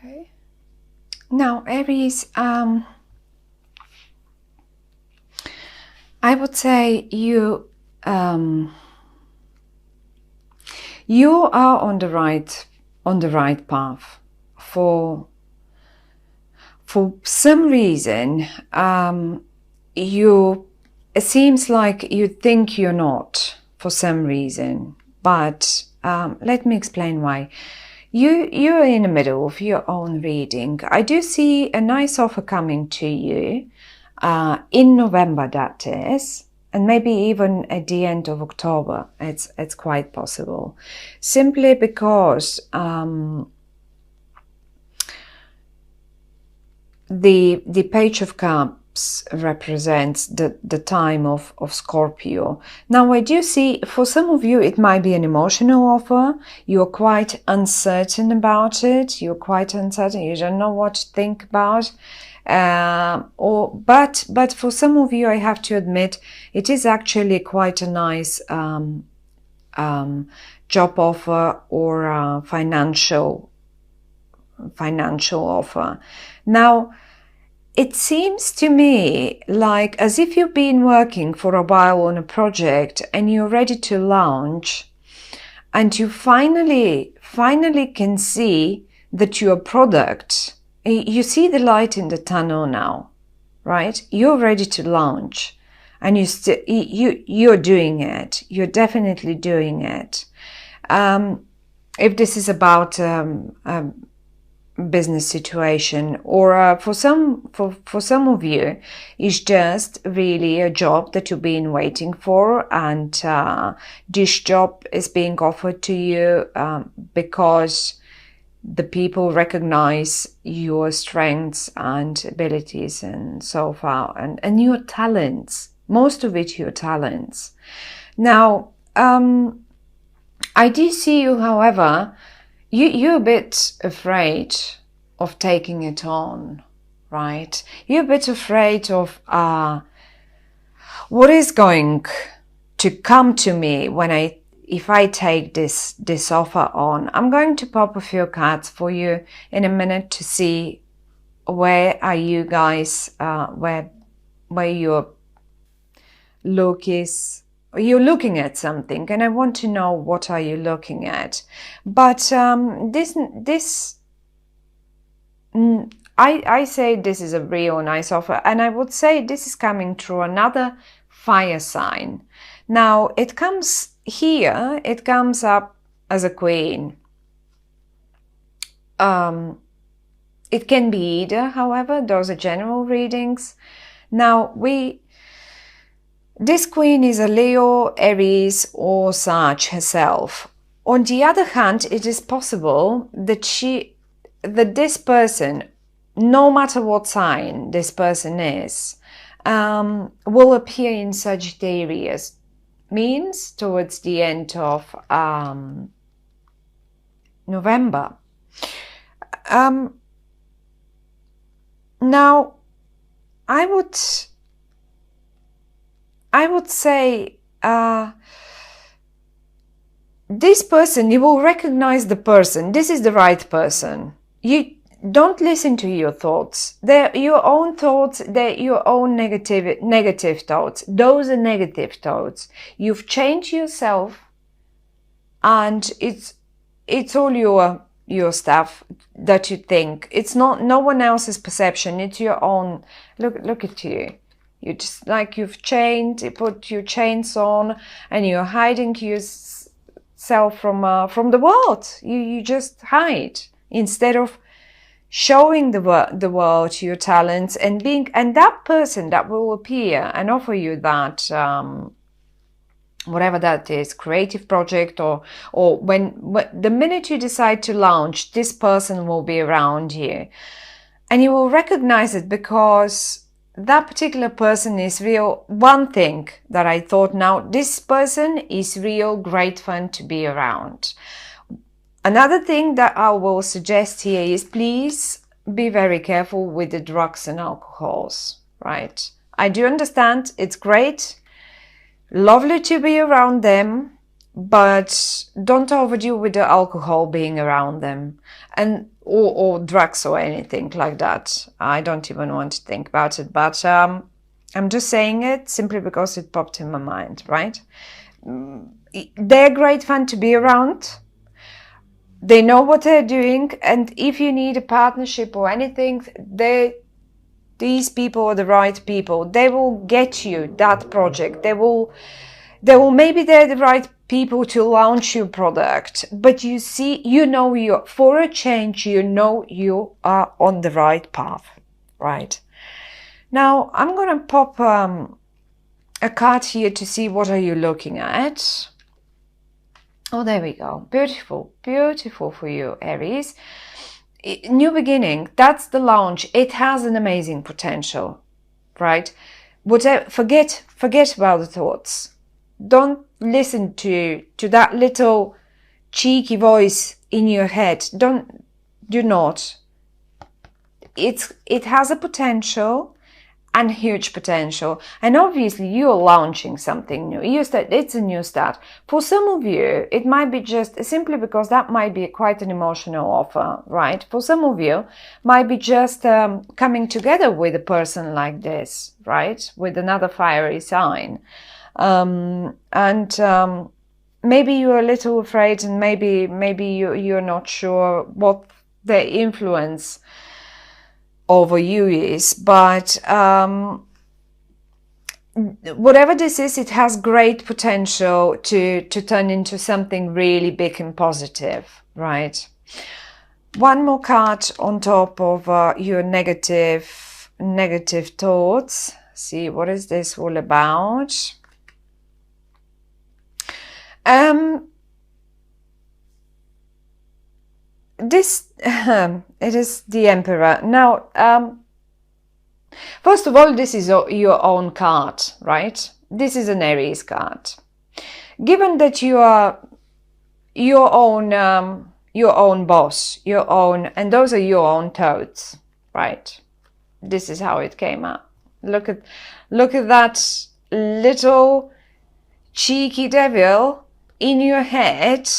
Okay. Now, Aries, I would say you are on the right path. For some reason, it seems like you think you're not for some reason, but let me explain why. You're in the middle of your own reading. I do see a nice offer coming to you in November, that is, and maybe even at the end of October. It's quite possible, simply because the Page of Cups represents the time of Scorpio. Now, I do see for some of you it might be an emotional offer. You're quite uncertain about it. You're quite uncertain. You don't know what to think about. But for some of you, I have to admit, it is actually quite a nice job offer or financial offer. Now, it seems to me like as if you've been working for a while on a project and you're ready to launch, and you finally can see that your product, you see the light in the tunnel now, right? You're ready to launch, and you're doing it. You're definitely doing it. If this is about business situation, or for some of you it's just really a job that you've been waiting for, and this job is being offered to you because the people recognize your strengths and abilities and so far, and your talents, most of it your talents. Now, I do see you, however, you're a bit afraid of taking it on, right? You're a bit afraid of what is going to come to me if I take this offer on. I'm going to pop a few cards for you in a minute to see where are you guys, where your look is. You're looking at something, and I want to know what are you looking at. But I say this is a real nice offer, and I would say this is coming through another fire sign. Now, it comes here, it comes up as a queen. It can be either, however, those are general readings. Now, this queen is a Leo, Aries, or Sag herself. On the other hand, it is possible that this person, no matter what sign this person is, will appear in Sagittarius, means towards the end of November. Now, I would say this person, you will recognize the person. This is the right person. You don't listen to your thoughts. They're your own thoughts. They're your own negative thoughts. Those are negative thoughts. You've changed yourself, and it's all your stuff that you think. It's not no one else's perception. It's your own. Look at you. You just like you've changed. You put your chains on, and you're hiding yourself from the world. You just hide instead of showing the world your talents and that person that will appear and offer you that whatever that is, creative project, or when the minute you decide to launch, this person will be around you, and you will recognize it because that particular person is real. One thing that I thought, now this person is real great fun to be around. Another thing that I will suggest here is please be very careful with the drugs and alcohols, right? I do understand it's great, lovely to be around them, but don't overdo with the alcohol being around them. and or drugs or anything like that. I don't even want to think about it, but I'm just saying it simply because it popped in my mind, right? They're great fun to be around. They know what they're doing, and if you need a partnership or anything, these people are the right people. They will get you that project. Maybe they're the right people to launch your product, but you see, for a change, you are on the right path, right? Now I'm gonna pop a card here to see what are you looking at. Oh, there we go. Beautiful, beautiful for you, Aries. New beginning, that's the launch. It has an amazing potential, right? Forget about the thoughts. Don't listen to that little cheeky voice in your head. Do not. It has a potential, and huge potential, and obviously you're launching something new. It's a new start. For some of you, it might be just simply because that might be quite an emotional offer, right? For some of you, might be just coming together with a person like this, right? With another fiery sign, maybe you're a little afraid, and maybe you're not sure what the influence over you is, but whatever this is, it has great potential to turn into something really big and positive, right? One more card on top of your negative thoughts. See, what is this all about? This it is the Emperor. Now, first of all, this is your own card, right? This is an Aries card. Given that you are your own boss, and those are your own thoughts, right? This is how it came up. Look at that little cheeky devil in your head.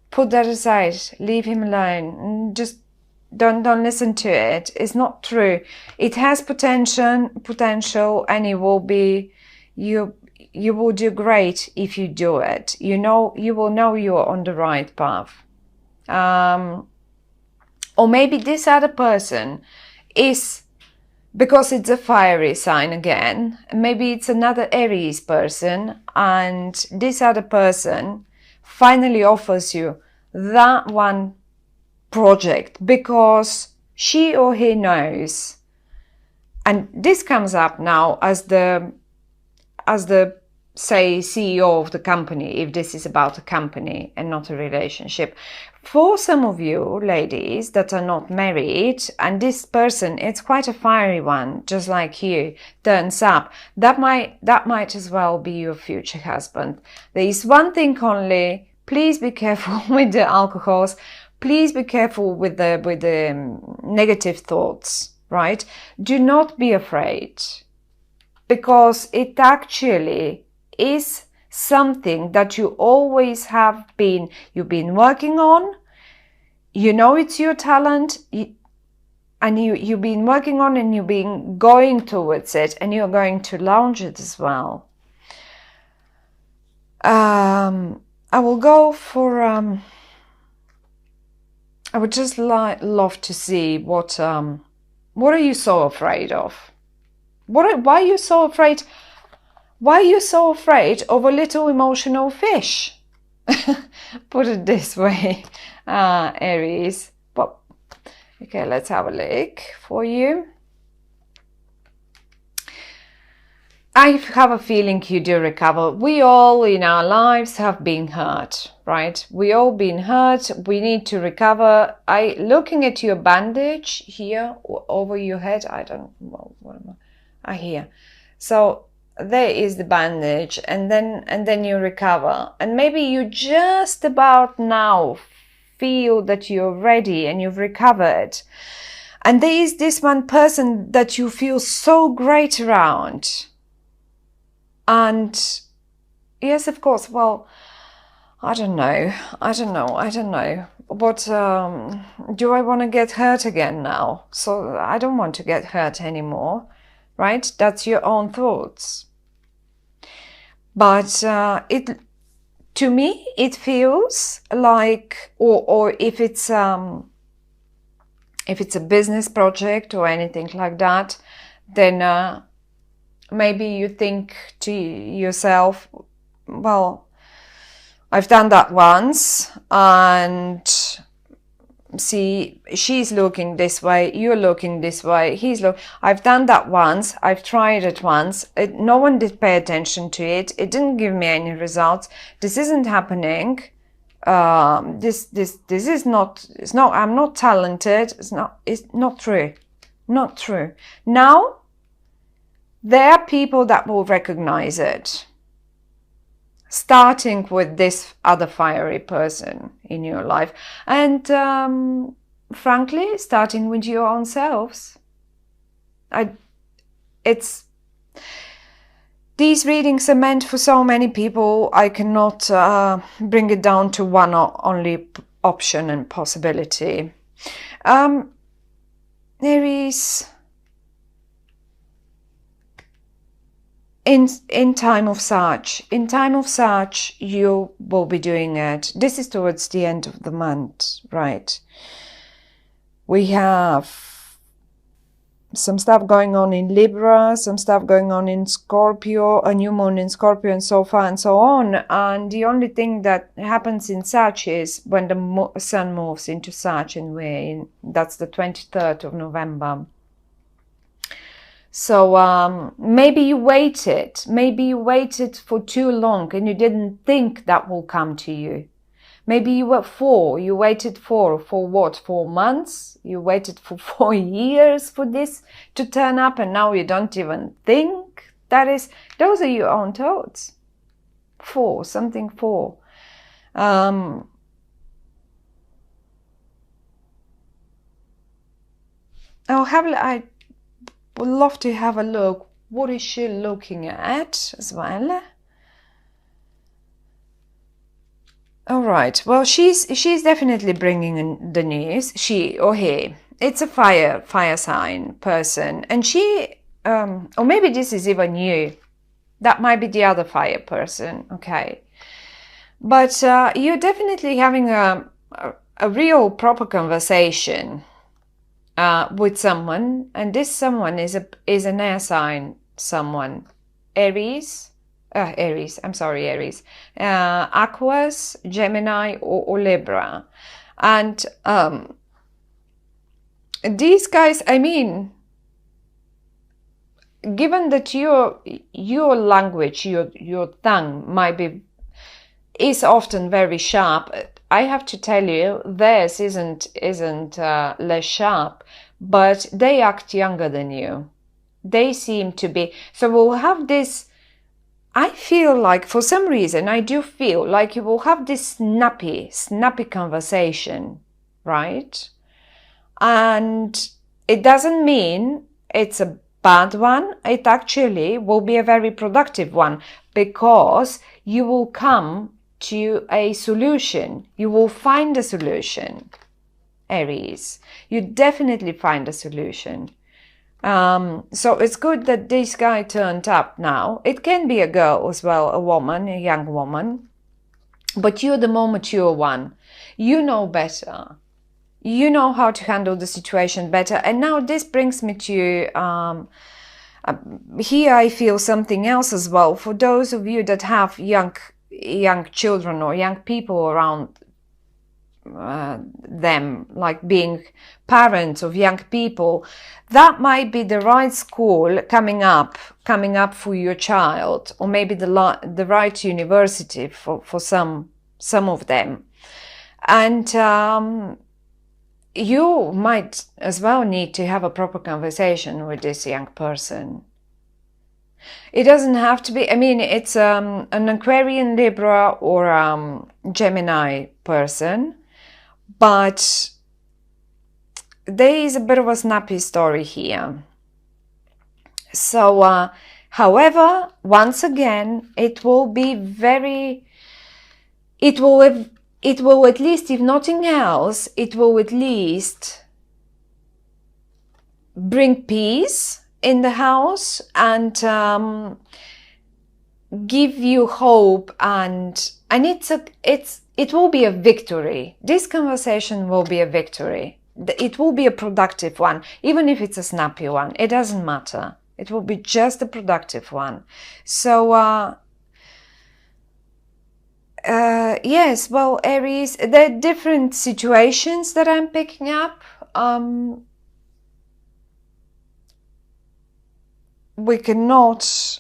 Put that aside. Leave him alone. Just don't listen to it. It's not true. It has potential, and it will be you will do great if you do it. You will know you're on the right path. Or maybe this other person is, because it's a fiery sign again, maybe it's another Aries person, and this other person finally offers you that one project because she or he knows. And this comes up now as the say CEO of the company, if this is about a company and not a relationship. For some of you ladies that are not married, and this person, it's quite a fiery one, just like you, turns up, that might as well be your future husband. There is one thing only: please be careful with the alcohols. Please be careful with the negative thoughts, right? Do not be afraid, because it actually is something that you always you've been working on. You know it's your talent, and you've been working on, and you've been going towards it, and you're going to launch it as well. I will go for I would just love to see what are you so afraid of? Why are you so afraid? Why are you so afraid of a little emotional fish? Put it this way, Aries. But okay, let's have a look for you. I have a feeling you do recover. We all in our lives have been hurt, right? We all been hurt. We need to recover. Looking at your bandage here over your head. I don't know, what am I? Here. So there is the bandage, and then you recover. And maybe you just about now feel that you're ready and you've recovered. And there is this one person that you feel so great around. And yes, of course, well, I don't know. I don't know. I don't know. But do I want to get hurt again now? So I don't want to get hurt anymore, right? That's your own thoughts. But to me, it feels like, or if it's a business project or anything like that, then maybe you think to yourself, well, I've done that once, and see, she's looking this way, you're looking this way, I've done that once, I've tried it once, no one did pay attention to it, it didn't give me any results, this isn't happening, this is not, I'm not talented, it's not true, not true. Now, there are people that will recognize it. Starting with this other fiery person in your life. And frankly, starting with your own selves. These readings are meant for so many people. I cannot bring it down to one only option and possibility. Aries, in time of such, you will be doing it. This is towards the end of the month, right? We have some stuff going on in Libra, some stuff going on in Scorpio, a new moon in Scorpio, and so far and so on. And the only thing that happens in Sag is when the sun moves into Sag, and that's the 23rd of November. So maybe you waited for too long and you didn't think that will come to you. Maybe you waited for what, 4 months? You waited for 4 years for this to turn up, and now you don't even think. Those are your own thoughts. Something. I would love to have a look. What is she looking at as well? All right. Well, she's definitely bringing in the news. She or he. It's a fire sign person, and she, or maybe this is even you. That might be the other fire person. Okay, but you're definitely having a real proper conversation with someone, and this someone is an air sign. Someone, Aries. Aries, Aquarius, Gemini, or Libra. And these guys, I mean, given that your language, your tongue is often very sharp, I have to tell you, theirs isn't less sharp, but they act younger than you. They seem to be. So we'll have this. I feel like, for some reason, I do feel like you will have this snappy conversation, right? And it doesn't mean it's a bad one. It actually will be a very productive one, because you will come to a solution. You will find a solution, Aries. You definitely find a solution. So it's good that this guy turned up now. It can be a girl as well, a woman, a young woman. But you're the more mature one. You know better. You know how to handle the situation better. And now this brings me to, here I feel something else as well. For those of you that have young children or young people around them, like being parents of young people, that might be the right school coming up for your child, or maybe the right university for some of them. And you might as well need to have a proper conversation with this young person. It doesn't have to be, I mean, it's an Aquarian, Libra, or Gemini person. But there is a bit of a snappy story here. So, however, once again, it will be very it will at least, if nothing else, it will at least bring peace in the house and give you hope, and it will be a victory. This conversation will be a victory. It will be a productive one, even if it's a snappy one. It doesn't matter. It will be just a productive one. So yes, well, Aries, there are different situations that I'm picking up. We cannot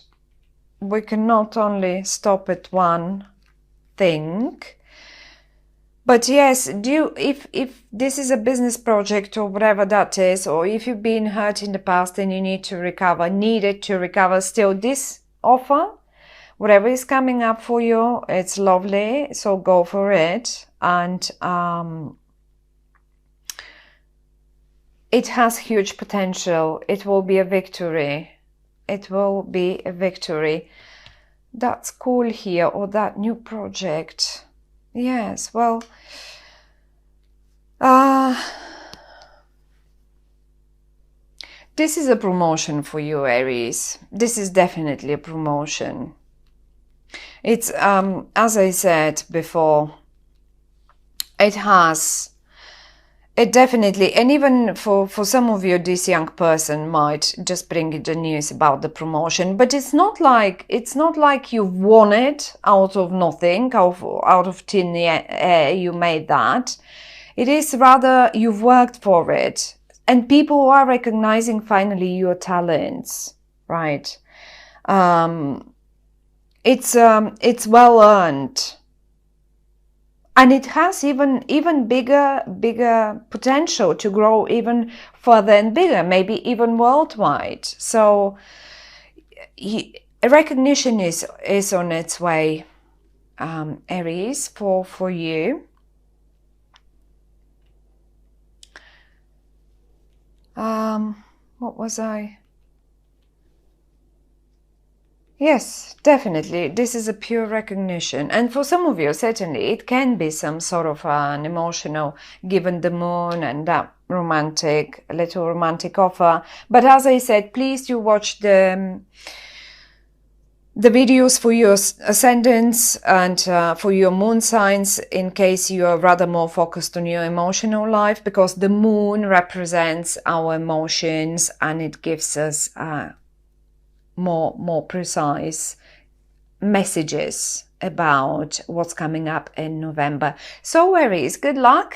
only stop at one thing. But yes, if this is a business project or whatever that is, or if you've been hurt in the past and you needed to recover still, this offer, whatever is coming up for you, it's lovely, so go for it. And it has huge potential. It will be a victory. It will be a victory. That's cool here, or that new project. Yes, well, this is a promotion for you, Aries. This is definitely a promotion. It's, as I said before, it definitely, and even for some of you, this young person might just bring you the news about the promotion, but it's not like you won it out of nothing, out of thin air, you made that. It is rather you've worked for it, and people are recognizing finally your talents, right? It's well earned. And it has even bigger potential to grow even further and bigger, maybe even worldwide. So recognition is on its way, Aries, for you. What was I? Yes, definitely. This is a pure recognition. And for some of you, certainly, it can be some sort of an emotional, given the moon and that a little romantic offer. But as I said, please do watch the videos for your ascendants and for your moon signs, in case you are rather more focused on your emotional life, because the moon represents our emotions and it gives us more precise messages about what's coming up in November. So Aries, good luck.